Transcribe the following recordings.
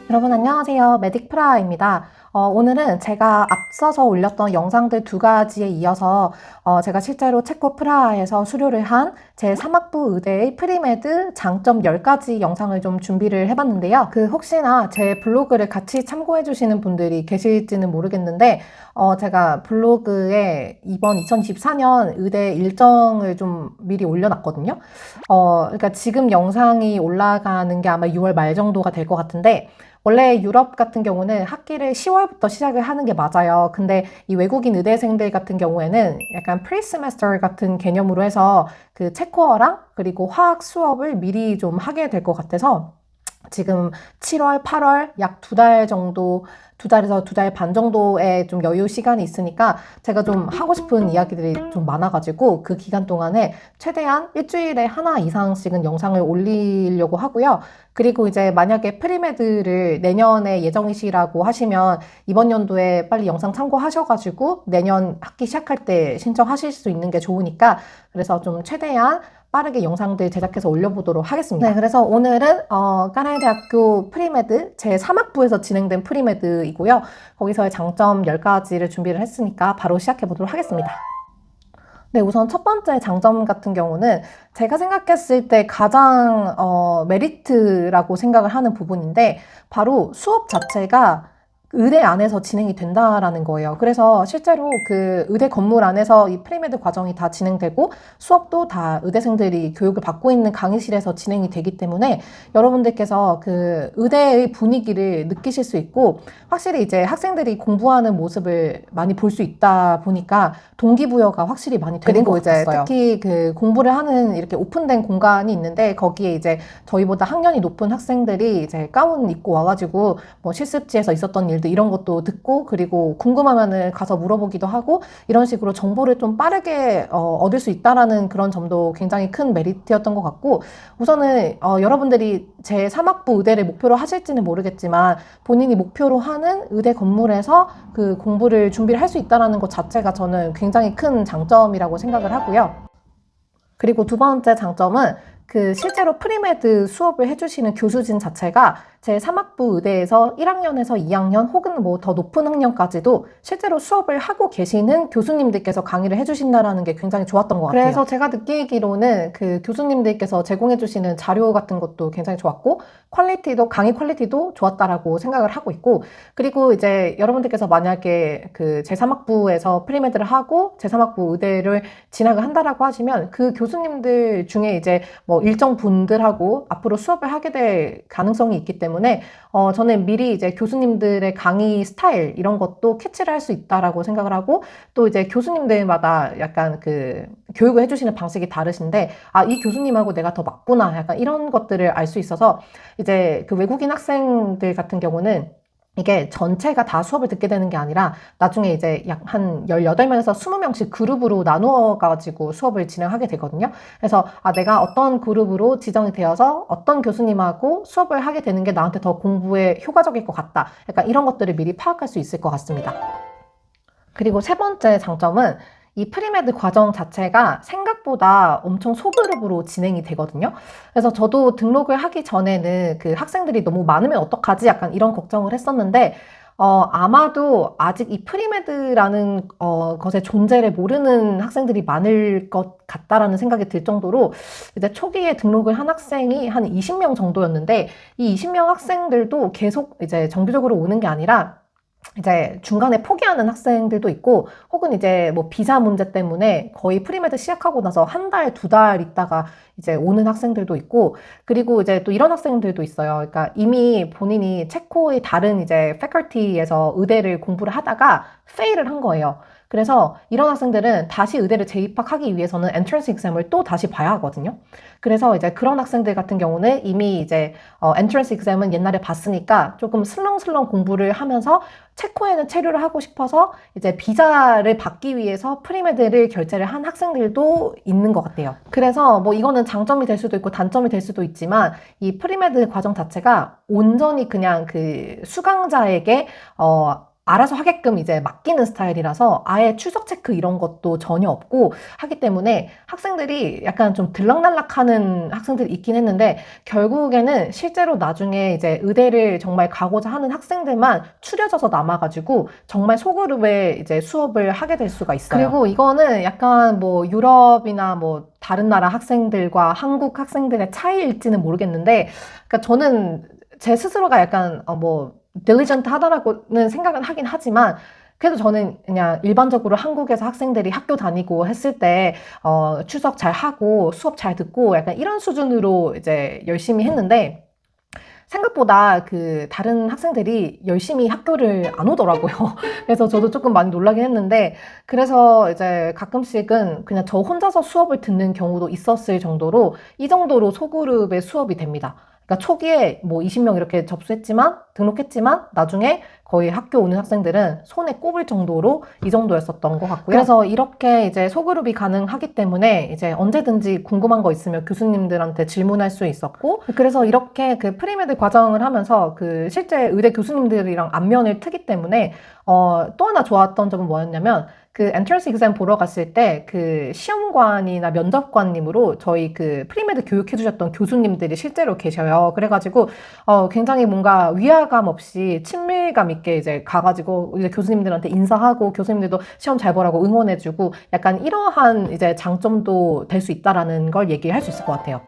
여러분 안녕하세요. 메딕프라입니다. 오늘은 제가 앞서서 올렸던 영상들 두 가지에 이어서 제가 실제로 체코 프라하에서 수료를 한 제 3학부 의대의 프리메드 장점 10가지 영상을 좀 준비를 해봤는데요. 혹시나 제 블로그를 같이 참고해 주시는 분들이 계실지는 모르겠는데 제가 블로그에 이번 2024년 의대 일정을 좀 미리 올려놨거든요. 그러니까 지금 영상이 올라가는 게 아마 6월 말 정도가 될 것 같은데 원래 유럽 같은 경우는 학기를 10월부터 시작을 하는 게 맞아요. 근데 이 외국인 의대생들 같은 경우에는 약간 프리세메스터 같은 개념으로 해서 그 체코어랑 그리고 화학 수업을 미리 좀 하게 될 것 같아서 지금 7월, 8월 약 2달 정도, 2달에서 2달 반 정도의 좀 여유 시간이 있으니까 제가 좀 하고 싶은 이야기들이 좀 많아가지고 그 기간 동안에 최대한 일주일에 하나 이상씩은 영상을 올리려고 하고요. 그리고 이제 만약에 프리메드를 내년에 예정이시라고 하시면 이번 연도에 빨리 영상 참고하셔가지고 내년 학기 시작할 때 신청하실 수 있는 게 좋으니까 그래서 좀 최대한 빠르게 영상들 제작해서 올려보도록 하겠습니다. 네, 그래서 오늘은 까나의 대학교 프리메드 제 3학부에서 진행된 프리메드이고요. 거기서의 장점 10가지를 준비를 했으니까 바로 시작해보도록 하겠습니다. 네, 우선 첫 번째 장점 같은 경우는 제가 생각했을 때 가장 메리트라고 생각을 하는 부분인데 바로 수업 자체가 의대 안에서 진행이 된다라는 거예요. 그래서 실제로 그 의대 건물 안에서 이 프리메드 과정이 다 진행되고 수업도 다 의대생들이 교육을 받고 있는 강의실에서 진행이 되기 때문에 여러분들께서 그 의대의 분위기를 느끼실 수 있고 확실히 이제 학생들이 공부하는 모습을 많이 볼 수 있다 보니까 동기부여가 확실히 많이 되는 것 같았어요. 그리고 이제 특히 그 공부를 하는 이렇게 오픈된 공간이 있는데 거기에 이제 저희보다 학년이 높은 학생들이 이제 가운 입고 와가지고 뭐 실습지에서 있었던 일들 이런 것도 듣고 그리고 궁금하면은 가서 물어보기도 하고 이런 식으로 정보를 좀 빠르게 얻을 수 있다라는 그런 점도 굉장히 큰 메리트였던 것 같고 우선은 여러분들이 제 3학부 의대를 목표로 하실지는 모르겠지만 본인이 목표로 하는 의대 건물에서 그 공부를 준비를 할 수 있다는 것 자체가 저는 굉장히 큰 장점이라고 생각을 하고요. 그리고 두 번째 장점은 그 실제로 프리메드 수업을 해주시는 교수진 자체가 제 3학부 의대에서 1학년에서 2학년 혹은 뭐 더 높은 학년까지도 실제로 수업을 하고 계시는 교수님들께서 강의를 해주신다는 게 굉장히 좋았던 것 같아요. 그래서 제가 느끼기로는 그 교수님들께서 제공해주시는 자료 같은 것도 굉장히 좋았고 강의 퀄리티도 좋았다라고 생각을 하고 있고 그리고 이제 여러분들께서 만약에 그 제3학부에서 프리메드를 하고 제3학부 의대를 진학을 한다라고 하시면 그 교수님들 중에 이제 뭐 일정 분들하고 앞으로 수업을 하게 될 가능성이 있기 때문에 저는 미리 이제 교수님들의 강의 스타일 이런 것도 캐치를 할 수 있다라고 생각을 하고 또 이제 교수님들마다 약간 그 교육을 해주시는 방식이 다르신데 이 교수님하고 내가 더 맞구나 약간 이런 것들을 알 수 있어서 이제 그 외국인 학생들 같은 경우는 이게 전체가 다 수업을 듣게 되는 게 아니라 나중에 이제 약 한 18명에서 20명씩 그룹으로 나누어 가지고 수업을 진행하게 되거든요. 그래서 내가 어떤 그룹으로 지정이 되어서 어떤 교수님하고 수업을 하게 되는 게 나한테 더 공부에 효과적일 것 같다. 약간 이런 것들을 미리 파악할 수 있을 것 같습니다. 그리고 세 번째 장점은 이 프리메드 과정 자체가 생각보다 엄청 소그룹으로 진행이 되거든요. 그래서 저도 등록을 하기 전에는 그 학생들이 너무 많으면 어떡하지? 약간 이런 걱정을 했었는데, 아마도 아직 이 프리메드라는 것의 존재를 모르는 학생들이 많을 것 같다라는 생각이 들 정도로 이제 초기에 등록을 한 학생이 한 20명 정도였는데 이 20명 학생들도 계속 이제 정기적으로 오는 게 아니라 이제 중간에 포기하는 학생들도 있고 혹은 이제 뭐 비자 문제 때문에 거의 프리메드 시작하고 나서 한 달, 2달 있다가 이제 오는 학생들도 있고 그리고 이제 또 이런 학생들도 있어요. 그러니까 이미 본인이 체코의 다른 이제 패컬티에서 의대를 공부를 하다가 페일을 한 거예요. 그래서 이런 학생들은 다시 의대를 재입학하기 위해서는 엔트런스 exam을 또 다시 봐야 하거든요. 그래서 이제 그런 학생들 같은 경우는 이미 이제 엔트런스 exam은 옛날에 봤으니까 조금 슬렁슬렁 공부를 하면서 체코에는 체류를 하고 싶어서 이제 비자를 받기 위해서 프리메드를 결제를 한 학생들도 있는 것 같아요. 그래서 뭐 이거는 장점이 될 수도 있고 단점이 될 수도 있지만 이 프리메드 과정 자체가 온전히 그냥 그 수강자에게 알아서 하게끔 이제 맡기는 스타일이라서 아예 출석 체크 이런 것도 전혀 없고 하기 때문에 학생들이 약간 좀 들락날락하는 학생들이 있긴 했는데 결국에는 실제로 나중에 이제 의대를 정말 가고자 하는 학생들만 추려져서 남아가지고 정말 소그룹의 이제 수업을 하게 될 수가 있어요. 그리고 이거는 약간 뭐 유럽이나 뭐 다른 나라 학생들과 한국 학생들의 차이일지는 모르겠는데, 그러니까 저는 제 스스로가 약간 딜리전트 하다라고는 생각은 하긴 하지만 그래도 저는 그냥 일반적으로 한국에서 학생들이 학교 다니고 했을 때 출석 잘 하고 수업 잘 듣고 약간 이런 수준으로 이제 열심히 했는데 생각보다 그 다른 학생들이 열심히 학교를 안 오더라고요. 그래서 저도 조금 많이 놀라긴 했는데 그래서 이제 가끔씩은 그냥 저 혼자서 수업을 듣는 경우도 있었을 정도로 이 정도로 소그룹의 수업이 됩니다. 그러니까 초기에 뭐 20명 이렇게 접수했지만 등록했지만 나중에 거의 학교 오는 학생들은 손에 꼽을 정도로 이 정도였었던 것 같고요. 그래서 이렇게 이제 소그룹이 가능하기 때문에 이제 언제든지 궁금한 거 있으면 교수님들한테 질문할 수 있었고, 그래서 이렇게 그 프리메드 과정을 하면서 그 실제 의대 교수님들이랑 안면을 트기 때문에 또 하나 좋았던 점은 뭐였냐면 그 엔트런스 exam 보러 갔을 때 그 시험관이나 면접관님으로 저희 그 프리메드 교육해 주셨던 교수님들이 실제로 계셔요. 그래가지고 굉장히 뭔가 위화감 없이 친밀감 있게 이제 가가지고 이제 교수님들한테 인사하고 교수님들도 시험 잘 보라고 응원해주고 약간 이러한 이제 장점도 될 수 있다라는 걸 얘기할 수 있을 것 같아요.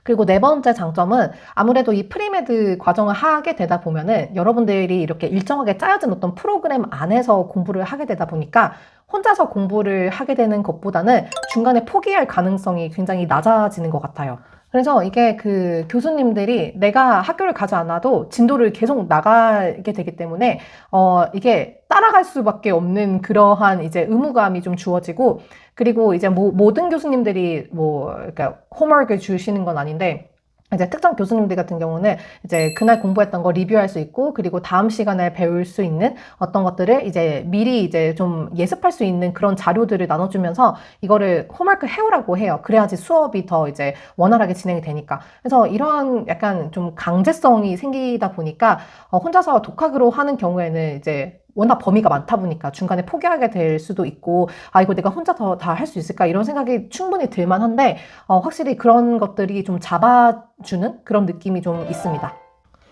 그리고 네 번째 장점은 아무래도 이 프리메드 과정을 하게 되다 보면은 여러분들이 이렇게 일정하게 짜여진 어떤 프로그램 안에서 공부를 하게 되다 보니까 혼자서 공부를 하게 되는 것보다는 중간에 포기할 가능성이 굉장히 낮아지는 것 같아요. 그래서 이게 그 교수님들이 내가 학교를 가지 않아도 진도를 계속 나가게 되기 때문에 이게 따라갈 수밖에 없는 그러한 이제 의무감이 좀 주어지고, 그리고 이제 모든 교수님들이 그러니까 홈워크를 주시는 건 아닌데 이제 특정 교수님들 같은 경우는 이제 그날 공부했던 거 리뷰할 수 있고, 그리고 다음 시간에 배울 수 있는 어떤 것들을 이제 미리 이제 좀 예습할 수 있는 그런 자료들을 나눠주면서 이거를 홈워크 해오라고 해요. 그래야지 수업이 더 이제 원활하게 진행이 되니까. 그래서 이런 약간 좀 강제성이 생기다 보니까 혼자서 독학으로 하는 경우에는 이제 워낙 범위가 많다 보니까 중간에 포기하게 될 수도 있고, 아, 이거 내가 혼자 다 할 수 있을까? 이런 생각이 충분히 들만 한데, 확실히 그런 것들이 좀 잡아주는 그런 느낌이 좀 있습니다.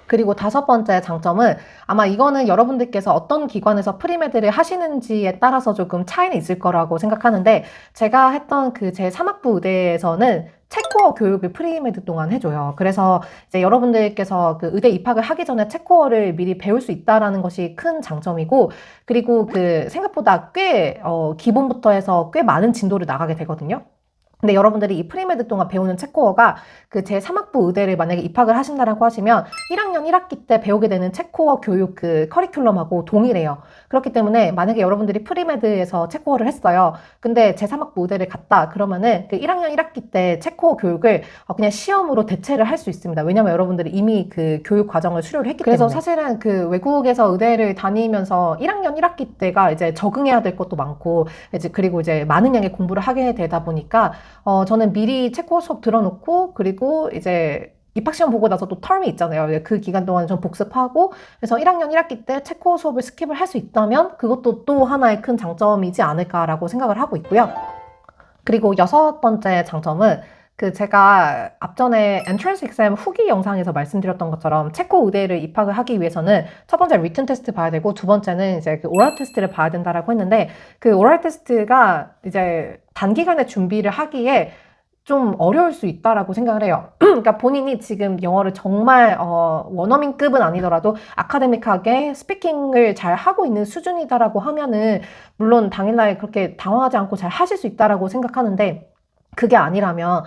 그리고 다섯 번째 장점은 아마 이거는 여러분들께서 어떤 기관에서 프리메드를 하시는지에 따라서 조금 차이는 있을 거라고 생각하는데, 제가 했던 그 제 3학부 의대에서는 체코어 교육을 프리메드 동안 해줘요. 그래서 이제 여러분들께서 그 의대 입학을 하기 전에 체코어를 미리 배울 수 있다라는 것이 큰 장점이고, 그리고 그 생각보다 꽤 기본부터 해서 꽤 많은 진도를 나가게 되거든요. 근데 여러분들이 이 프리메드 동안 배우는 체코어가 그 제 3학부 의대를 만약에 입학을 하신다라고 하시면 1학년 1학기 때 배우게 되는 체코어 교육 그 커리큘럼하고 동일해요. 그렇기 때문에 만약에 여러분들이 프리메드에서 체코어를 했어요. 근데 제 3학부 의대를 갔다 그러면은 그 1학년 1학기 때 체코어 교육을 그냥 시험으로 대체를 할 수 있습니다. 왜냐면 여러분들이 이미 그 교육 과정을 수료를 했기 때문에. 그래서 사실은 그 외국에서 의대를 다니면서 1학년 1학기 때가 이제 적응해야 될 것도 많고, 이제 그리고 이제 많은 양의 공부를 하게 되다 보니까 저는 미리 체코어 수업 들어놓고, 그리고 이제 입학시험 보고 나서 또 텀이 있잖아요. 그 기간 동안 좀 복습하고, 그래서 1학년 1학기 때 체코어 수업을 스킵을 할 수 있다면 그것도 또 하나의 큰 장점이지 않을까라고 생각을 하고 있고요. 그리고 여섯 번째 장점은 그 제가 앞전에 엔트런스 exam 후기 영상에서 말씀드렸던 것처럼 체코 의대를 입학을 하기 위해서는 첫 번째 리튼 테스트 봐야 되고 두 번째는 이제 그 오럴 테스트를 봐야 된다라고 했는데, 그 오럴 테스트가 이제 단기간에 준비를 하기에 좀 어려울 수 있다라고 생각을 해요. 그러니까 본인이 지금 영어를 정말 원어민급은 아니더라도 아카데믹하게 스피킹을 잘 하고 있는 수준이다라고 하면은 물론 당일날 그렇게 당황하지 않고 잘 하실 수 있다라고 생각하는데, 그게 아니라면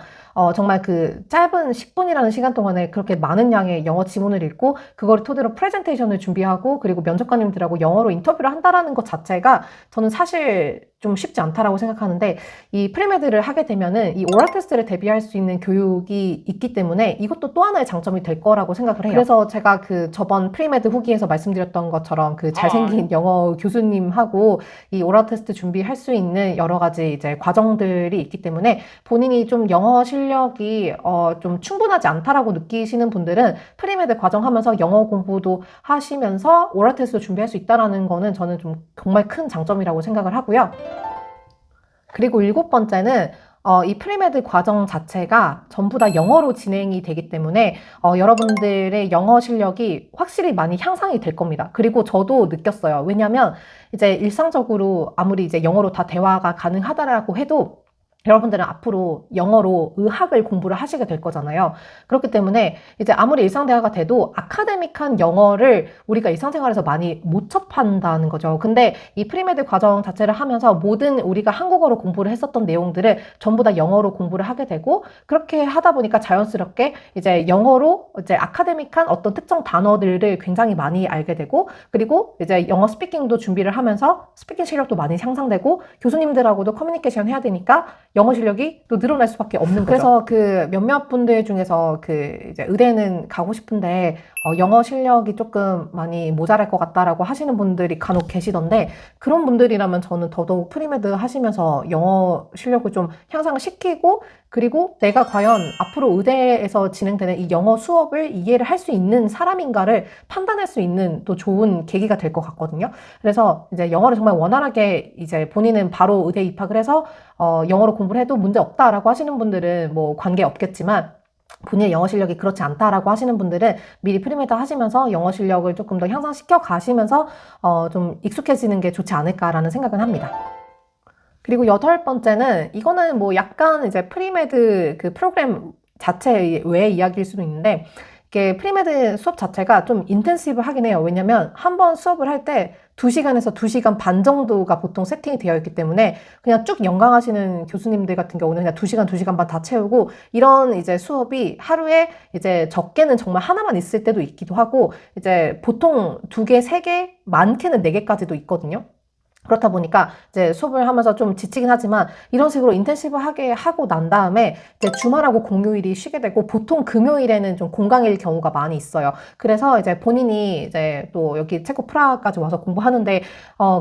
정말 그 짧은 10분이라는 시간 동안에 그렇게 많은 양의 영어 지문을 읽고 그걸 토대로 프레젠테이션을 준비하고 그리고 면접관님들하고 영어로 인터뷰를 한다라는 것 자체가 저는 사실 좀 쉽지 않다라고 생각하는데, 이 프리메드를 하게 되면은 이 오럴 테스트를 대비할 수 있는 교육이 있기 때문에 이것도 또 하나의 장점이 될 거라고 생각을 해요. 그래서 제가 그 저번 프리메드 후기에서 말씀드렸던 것처럼 그 잘생긴 영어 교수님하고 이 오럴 테스트 준비할 수 있는 여러 가지 이제 과정들이 있기 때문에 본인이 좀 영어 실력이 좀 충분하지 않다라고 느끼시는 분들은 프리메드 과정하면서 영어 공부도 하시면서 오럴 테스트 준비할 수 있다라는 거는 저는 좀 정말 큰 장점이라고 생각을 하고요. 그리고 7번째는 이 프리메드 과정 자체가 전부 다 영어로 진행이 되기 때문에 여러분들의 영어 실력이 확실히 많이 향상이 될 겁니다. 그리고 저도 느꼈어요. 왜냐면 이제 일상적으로 아무리 이제 영어로 다 대화가 가능하다라고 해도 여러분들은 앞으로 영어로 의학을 공부를 하시게 될 거잖아요. 그렇기 때문에 이제 아무리 일상대화가 돼도 아카데믹한 영어를 우리가 일상생활에서 많이 못 접한다는 거죠. 근데 이 프리메드 과정 자체를 하면서 모든 우리가 한국어로 공부를 했었던 내용들을 전부 다 영어로 공부를 하게 되고, 그렇게 하다 보니까 자연스럽게 이제 영어로 이제 아카데믹한 어떤 특정 단어들을 굉장히 많이 알게 되고, 그리고 이제 영어 스피킹도 준비를 하면서 스피킹 실력도 많이 향상되고, 교수님들하고도 커뮤니케이션 해야 되니까 영어 실력이 또 늘어날 수밖에 없는 거죠. 그래서 그 몇몇 분들 중에서 그 이제 의대는 가고 싶은데 영어 실력이 조금 많이 모자랄 것 같다라고 하시는 분들이 간혹 계시던데, 그런 분들이라면 저는 더더욱 프리메드 하시면서 영어 실력을 좀 향상을 시키고, 그리고 내가 과연 앞으로 의대에서 진행되는 이 영어 수업을 이해를 할 수 있는 사람인가를 판단할 수 있는 또 좋은 계기가 될 것 같거든요. 그래서 이제 영어를 정말 원활하게 이제 본인은 바로 의대 입학을 해서 영어로 공부를 해도 문제 없다라고 하시는 분들은 뭐 관계 없겠지만, 본인의 영어 실력이 그렇지 않다라고 하시는 분들은 미리 프리메드 하시면서 영어 실력을 조금 더 향상시켜 가시면서 좀 익숙해지는 게 좋지 않을까라는 생각은 합니다. 그리고 8번째는 이거는 뭐 약간 이제 프리메드 그 프로그램 자체 외의 이야기일 수도 있는데, 이게 프리메드 수업 자체가 좀 인텐시브 하긴 해요. 왜냐면 한 번 수업을 할 때 2시간에서 2시간 반 정도가 보통 세팅이 되어 있기 때문에 그냥 쭉 연강하시는 교수님들 같은 경우는 그냥 2시간, 2시간 반 다 채우고, 이런 이제 수업이 하루에 이제 적게는 정말 하나만 있을 때도 있기도 하고, 이제 보통 2개, 3개, 많게는 4개까지도 있거든요. 그렇다 보니까 이제 수업을 하면서 좀 지치긴 하지만 이런 식으로 인텐시브하게 하고 난 다음에 이제 주말하고 공휴일이 쉬게 되고, 보통 금요일에는 좀 공강일 경우가 많이 있어요. 그래서 이제 본인이 이제 또 여기 체코 프라하까지 와서 공부하는데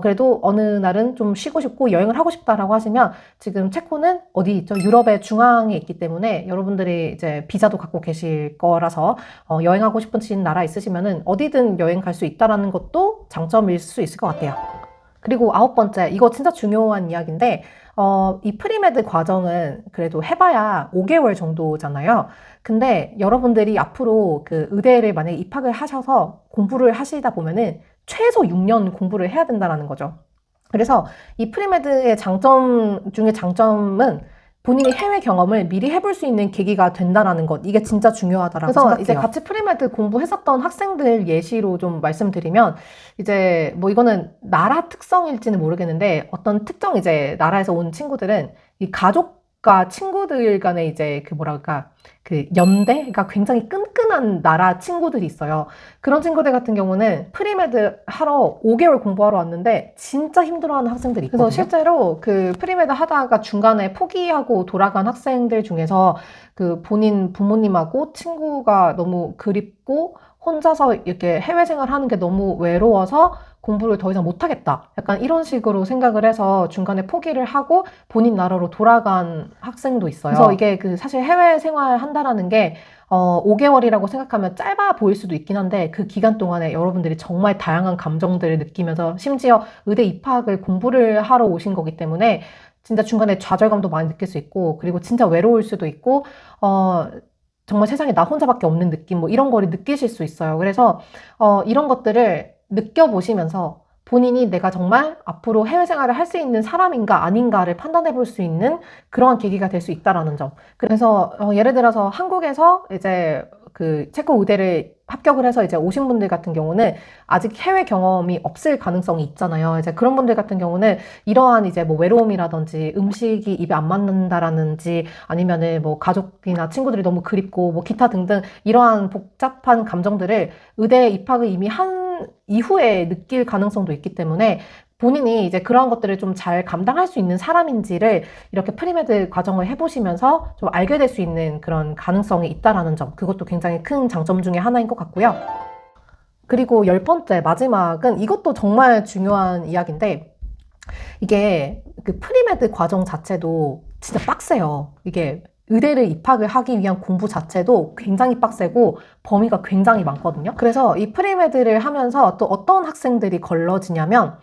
그래도 어느 날은 좀 쉬고 싶고 여행을 하고 싶다라고 하시면, 지금 체코는 어디 있죠? 유럽의 중앙에 있기 때문에 여러분들이 이제 비자도 갖고 계실 거라서 여행하고 싶으신 나라 있으시면은 어디든 여행 갈 수 있다라는 것도 장점일 수 있을 것 같아요. 그리고 9번째, 이거 진짜 중요한 이야기인데, 이 프리메드 과정은 그래도 해봐야 5개월 정도잖아요. 근데 여러분들이 앞으로 그 의대를 만약에 입학을 하셔서 공부를 하시다 보면은 최소 6년 공부를 해야 된다는 거죠. 그래서 이 프리메드의 장점 중에 장점은 본인이 해외 경험을 미리 해볼 수 있는 계기가 된다는 것, 이게 진짜 중요하다라고 생각해요. 그래서 이제 같이 프리메드 공부했었던 학생들 예시로 좀 말씀드리면, 이제 뭐 이거는 나라 특성일지는 모르겠는데, 어떤 특정 이제 나라에서 온 친구들은 이 가족과 친구들 간에 이제 그 뭐랄까 그 연대가 굉장히 끈끈한 나라 친구들이 있어요. 그런 친구들 같은 경우는 프리메드 하러 5개월 공부하러 왔는데 진짜 힘들어하는 학생들이 있거든요. 그래서 실제로 그 프리메드 하다가 중간에 포기하고 돌아간 학생들 중에서 그 본인 부모님하고 친구가 너무 그립고 혼자서 이렇게 해외 생활하는 게 너무 외로워서 공부를 더 이상 못하겠다, 약간 이런 식으로 생각을 해서 중간에 포기를 하고 본인 나라로 돌아간 학생도 있어요. 그래서 이게 그 사실 해외 생활 한다라는 게 5개월이라고 생각하면 짧아 보일 수도 있긴 한데, 그 기간 동안에 여러분들이 정말 다양한 감정들을 느끼면서 심지어 의대 입학을 공부를 하러 오신 거기 때문에 진짜 중간에 좌절감도 많이 느낄 수 있고, 그리고 진짜 외로울 수도 있고, 정말 세상에 나 혼자밖에 없는 느낌, 뭐 이런 거를 느끼실 수 있어요. 그래서 이런 것들을 느껴보시면서 본인이 내가 정말 앞으로 해외 생활을 할 수 있는 사람인가 아닌가를 판단해 볼 수 있는 그러한 계기가 될 수 있다라는 점. 그래서 예를 들어서 한국에서 이제 그 체코 의대를 합격을 해서 이제 오신 분들 같은 경우는 아직 해외 경험이 없을 가능성이 있잖아요. 이제 그런 분들 같은 경우는 이러한 이제 뭐 외로움이라든지 음식이 입에 안 맞는다라든지 아니면은 뭐 가족이나 친구들이 너무 그립고 뭐 기타 등등 이러한 복잡한 감정들을 의대 입학을 이미 한 이후에 느낄 가능성도 있기 때문에 본인이 이제 그런 것들을 좀 잘 감당할 수 있는 사람인지를 이렇게 프리메드 과정을 해보시면서 좀 알게 될 수 있는 그런 가능성이 있다라는 점, 그것도 굉장히 큰 장점 중에 하나인 것 같고요. 그리고 10번째, 마지막은 이것도 정말 중요한 이야기인데, 이게 그 프리메드 과정 자체도 진짜 빡세요. 이게 의대를 입학을 하기 위한 공부 자체도 굉장히 빡세고 범위가 굉장히 많거든요. 그래서 이 프리메드를 하면서 또 어떤 학생들이 걸러지냐면,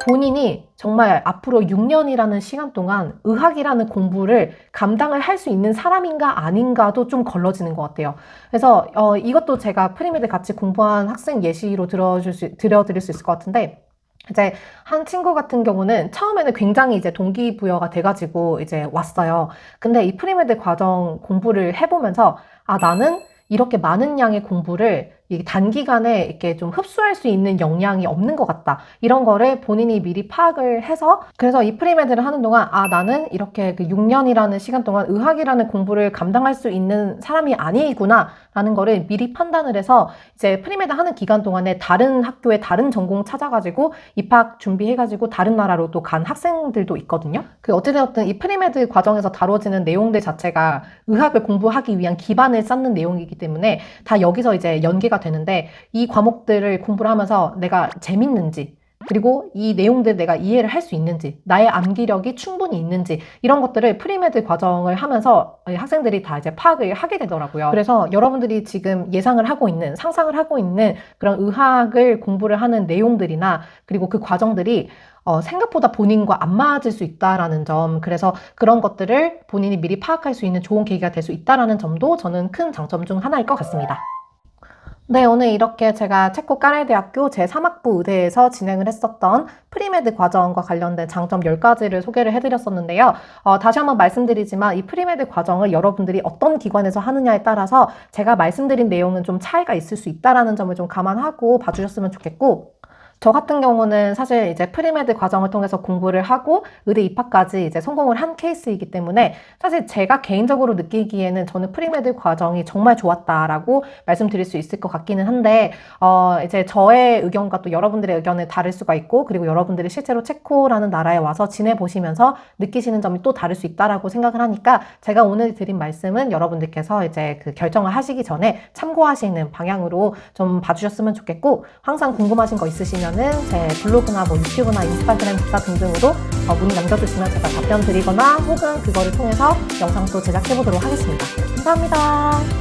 본인이 정말 앞으로 6년이라는 시간 동안 의학이라는 공부를 감당을 할 수 있는 사람인가 아닌가도 좀 걸러지는 것 같아요. 그래서 이것도 제가 프리메드 같이 공부한 학생 예시로 들어드릴 수 있을 것 같은데, 이제 한 친구 같은 경우는 처음에는 굉장히 이제 동기부여가 돼가지고 이제 왔어요. 근데 이 프리메드 과정 공부를 해보면서, 아, 나는 이렇게 많은 양의 공부를 이 단기간에 이렇게 좀 흡수할 수 있는 역량이 없는 것 같다. 이런 거를 본인이 미리 파악을 해서, 그래서 이 프리메드를 하는 동안, 아, 나는 이렇게 그 6년이라는 시간 동안 의학이라는 공부를 감당할 수 있는 사람이 아니구나 라는 거를 미리 판단을 해서 이제 프리메드 하는 기간 동안에 다른 학교에 다른 전공 찾아가지고 입학 준비해가지고 다른 나라로 또 간 학생들도 있거든요. 그 어찌되었든 이 프리메드 과정에서 다뤄지는 내용들 자체가 의학을 공부하기 위한 기반을 쌓는 내용이기 때문에 다 여기서 이제 연계가 되는데, 이 과목들을 공부를 하면서 내가 재밌는지, 그리고 이 내용들 내가 이해를 할 수 있는지, 나의 암기력이 충분히 있는지, 이런 것들을 프리메드 과정을 하면서 학생들이 다 이제 파악을 하게 되더라고요. 그래서 여러분들이 지금 예상을 하고 있는, 상상을 하고 있는 그런 의학을 공부를 하는 내용들이나 그리고 그 과정들이 생각보다 본인과 안 맞을 수 있다라는 점, 그래서 그런 것들을 본인이 미리 파악할 수 있는 좋은 계기가 될 수 있다라는 점도 저는 큰 장점 중 하나일 것 같습니다. 네, 오늘 이렇게 제가 체코 까레대학교 제3학부 의대에서 진행을 했었던 프리메드 과정과 관련된 장점 10가지를 소개를 해드렸었는데요. 다시 한번 말씀드리지만 이 프리메드 과정을 여러분들이 어떤 기관에서 하느냐에 따라서 제가 말씀드린 내용은 좀 차이가 있을 수 있다는 점을 좀 감안하고 봐주셨으면 좋겠고, 저 같은 경우는 사실 이제 프리메드 과정을 통해서 공부를 하고 의대 입학까지 이제 성공을 한 케이스이기 때문에, 사실 제가 개인적으로 느끼기에는 저는 프리메드 과정이 정말 좋았다라고 말씀드릴 수 있을 것 같기는 한데, 이제 저의 의견과 또 여러분들의 의견은 다를 수가 있고, 그리고 여러분들이 실제로 체코라는 나라에 와서 지내보시면서 느끼시는 점이 또 다를 수 있다라고 생각을 하니까, 제가 오늘 드린 말씀은 여러분들께서 이제 그 결정을 하시기 전에 참고하시는 방향으로 좀 봐주셨으면 좋겠고, 항상 궁금하신 거 있으시면 제 블로그나 뭐 유튜브나 인스타그램 기타 등등으로 문의 남겨주시면 제가 답변 드리거나 혹은 그거를 통해서 영상도 제작해보도록 하겠습니다. 감사합니다.